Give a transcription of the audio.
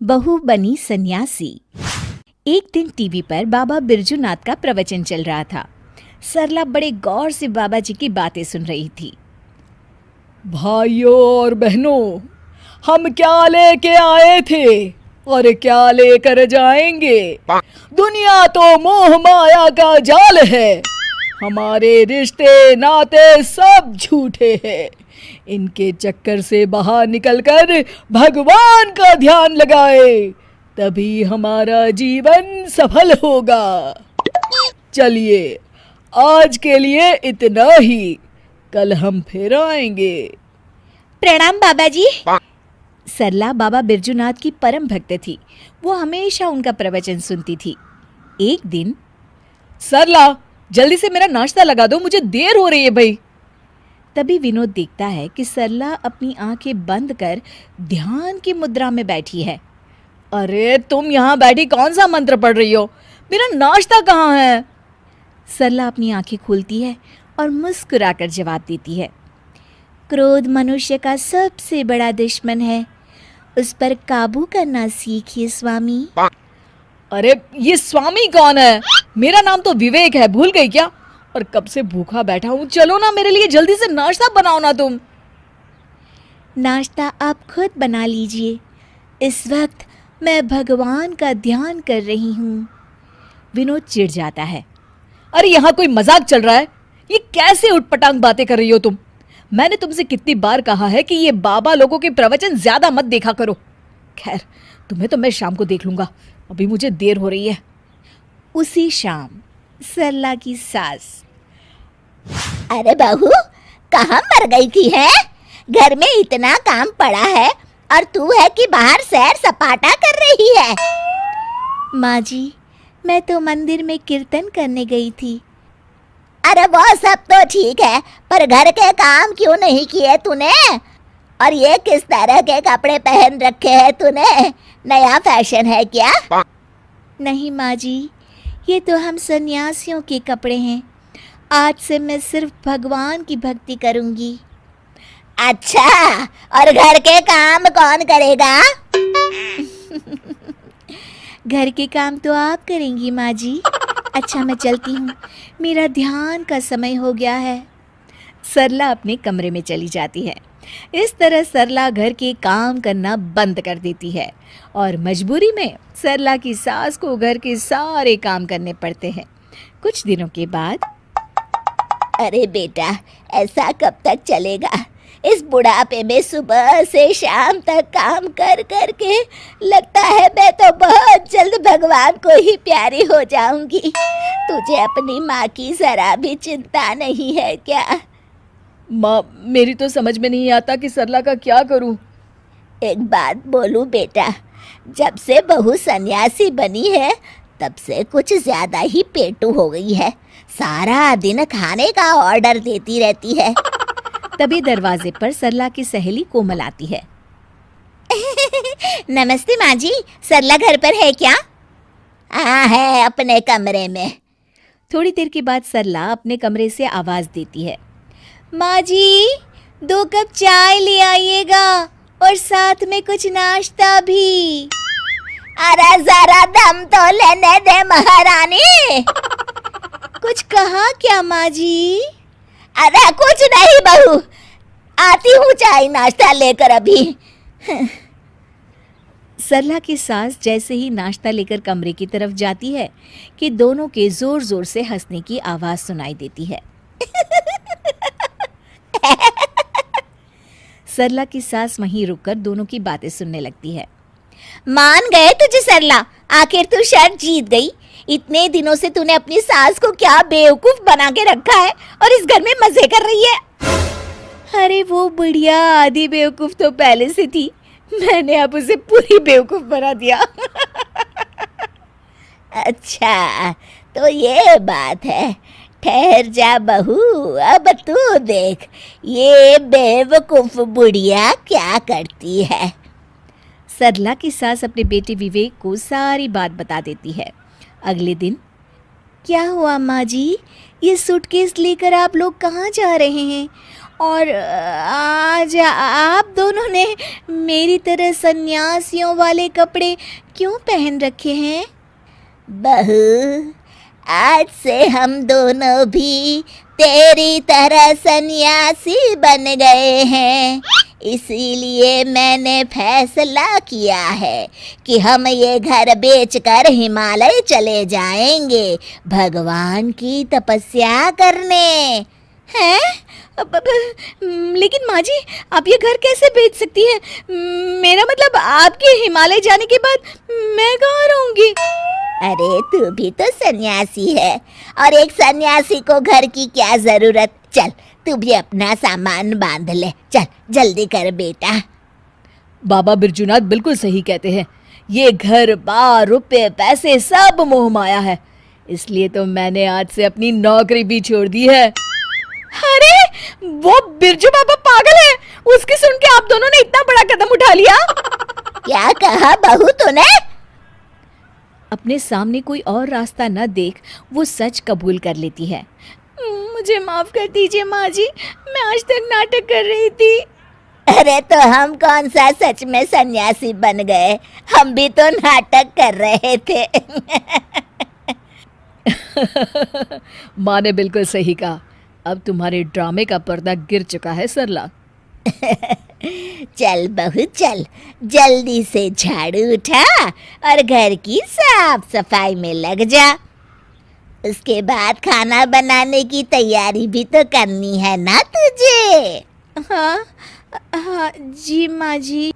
बहू बनी सन्यासी। एक दिन टीवी पर बाबा बिरजूनाथ का प्रवचन चल रहा था। सरला बड़े गौर से बाबा जी की बातें सुन रही थी। भाइयों और बहनों, हम क्या लेके आए थे और क्या लेकर जाएंगे। दुनिया तो मोह माया का जाल है। हमारे रिश्ते नाते सब झूठे हैं। इनके चक्कर से बाहर निकलकर भगवान का ध्यान लगाए, तभी हमारा जीवन सफल होगा। चलिए, आज के लिए इतना ही, कल हम फिर आएंगे। प्रणाम बाबा जी। सरला बाबा बिरजूनाथ की परम भक्त थी। वो हमेशा उनका प्रवचन सुनती थी। एक दिन, सरला, जल्दी से मेरा नाश्ता लगा दो, मुझे देर हो रही है भाई। तभी विनोद देखता है कि सरला अपनी आंखें बंद कर ध्यान की मुद्रा में बैठी है। अरे तुम यहाँ बैठी कौन सा मंत्र पढ़ रही हो? मेरा नाश्ता कहाँ है? सरला अपनी आंखें खोलती है और मुस्कुराकर जवाब देती है, क्रोध मनुष्य का सबसे बड़ा दुश्मन है, उस पर काबू करना सीखिए स्वामी। अरे ये स्वामी कौन है? मेरा नाम तो विवेक है, भूल गई क्या? और कब से भूखा बैठा हूँ, चलो ना मेरे लिए जल्दी से नाश्ता बनाओ ना तुम। नाश्ता आप खुद बना लीजिए, इस वक्त मैं भगवान का ध्यान कर रही हूँ। विनोद चिढ़ जाता है। अरे यहाँ कोई मजाक चल रहा है? ये कैसे उटपटांग बातें कर रही हो तुम? मैंने तुमसे कितनी बार कहा है कि ये बाबा लोगों के प्रवचन ज्यादा मत देखा करो। खैर, तुम्हें तो मैं शाम को देख लूंगा, अभी मुझे देर हो रही है। उसी शाम सरला की सास, अरे बहू, कहाँ मर गई थी है? घर में इतना काम पड़ा है और तू है कि बाहर सैर सपाटा कर रही है। माँ जी, मैं तो मंदिर में कीर्तन करने गई थी। अरे वो सब तो ठीक है, पर घर के काम क्यों नहीं किए तूने? और ये किस तरह के कपड़े पहन रखे हैं तूने? नया फैशन है क्या? नहीं माँ जी, ये तो हम सन्यासियों के कपड़े हैं। आज से मैं सिर्फ भगवान की भक्ति करूंगी। अच्छा, और घर के काम कौन करेगा? घर के काम तो आप करेंगी माँ जी। अच्छा, मैं चलती हूँ, मेरा ध्यान का समय हो गया है। सरला अपने कमरे में चली जाती है। इस तरह सरला घर के काम करना बंद कर देती है और मजबूरी में सरला की सास को घर के सारे काम करने पड़ते हैं। कुछ दिनों के बाद, अरे बेटा, ऐसा कब तक चलेगा? इस बुढ़ापे में सुबह से शाम तक काम कर कर के लगता है मैं तो बहुत जल्द भगवान को ही प्यारी हो जाऊंगी। तुझे अपनी माँ की जरा भी चिंता नहीं है क्या? माँ, मेरी तो समझ में नहीं आता कि सरला का क्या करूं। एक बात बोलूं बेटा, जब से बहू सन्यासी बनी है तब से कुछ ज्यादा ही पेटू हो गई है। सारा दिन खाने का ऑर्डर देती रहती है। तभी दरवाजे पर सरला की सहेली कोमल आती है। नमस्ते माँ जी, सरला घर पर है क्या? हाँ है, अपने कमरे में। थोड़ी देर के बाद सरला अपने कमरे से आवाज देती है, माँ जी, 2 कप चाय ले आइएगा और साथ में कुछ नाश्ता भी। अरे जरा दम तो लेने दे महारानी। कुछ कहा क्या माँ जी? अरे कुछ नहीं बहू, आती हूँ चाय नाश्ता लेकर अभी। सरला की सास जैसे ही नाश्ता लेकर कमरे की तरफ जाती है कि दोनों के जोर जोर से हंसने की आवाज सुनाई देती है। सरला की सास वहीं रुककर दोनों की बातें सुनने लगती है। मान गए तुझे सरला, आखिर तू शर्त जीत गई। इतने दिनों से तूने अपनी सास को क्या बेवकूफ बना के रखा है और इस घर में मजे कर रही है। अरे वो बुढ़िया आधी बेवकूफ तो पहले से थी, मैंने अब उसे पूरी बेवकूफ बना दिया। अच्छा, तो ये बात है। ठहर जा बहू, अब तू देख ये बेवकूफ बुढ़िया क्या करती है। सरला की सास अपने बेटे विवेक को सारी बात बता देती है। अगले दिन, क्या हुआ माँ जी, ये सूटकेस लेकर आप लोग कहाँ जा रहे हैं और आज आप दोनों ने मेरी तरह सन्यासियों वाले कपड़े क्यों पहन रखे हैं? बहू, आज से हम दोनों भी तेरी तरह सन्यासी बन गए हैं। इसीलिए मैंने फैसला किया है कि हम ये घर बेचकर हिमालय चले जाएंगे भगवान की तपस्या करने। हैं? लेकिन माँ जी, आप ये घर कैसे बेच सकती हैं? मेरा मतलब आपके हिमालय जाने के बाद मैं कहाँ रहूँगी? अरे तू भी तो सन्यासी है, और एक सन्यासी को घर की क्या जरूरत। चल तू भी अपना सामान बांध ले, चल जल्दी कर बेटा। बाबा बिरजूनाथ बिल्कुल सही कहते हैं। ये घर बार रुपए पैसे सब मोह माया है, इसलिए तो मैंने आज से अपनी नौकरी भी छोड़ दी है। अरे वो बिरजू बाबा पागल है, उसकी सुन के आप दोनों ने इतना बड़ा कदम उठा लिया। क्या कहा बहू तूने? अपने सामने कोई और रास्ता न देख वो सच कबूल कर लेती है। मुझे माफ कर दीजिए माँ जी, मैं आज तक नाटक कर रही थी। अरे तो हम कौन सा सच में सन्यासी बन गए, हम भी तो नाटक कर रहे थे। माँ ने बिल्कुल सही कहा। अब तुम्हारे ड्रामे का पर्दा गिर चुका है सरला। चल बहू चल, जल्दी से झाड़ू उठा और घर की साफ सफाई में लग जा। उसके बाद खाना बनाने की तैयारी भी तो करनी है ना तुझे। हाँ हाँ जी माँ जी।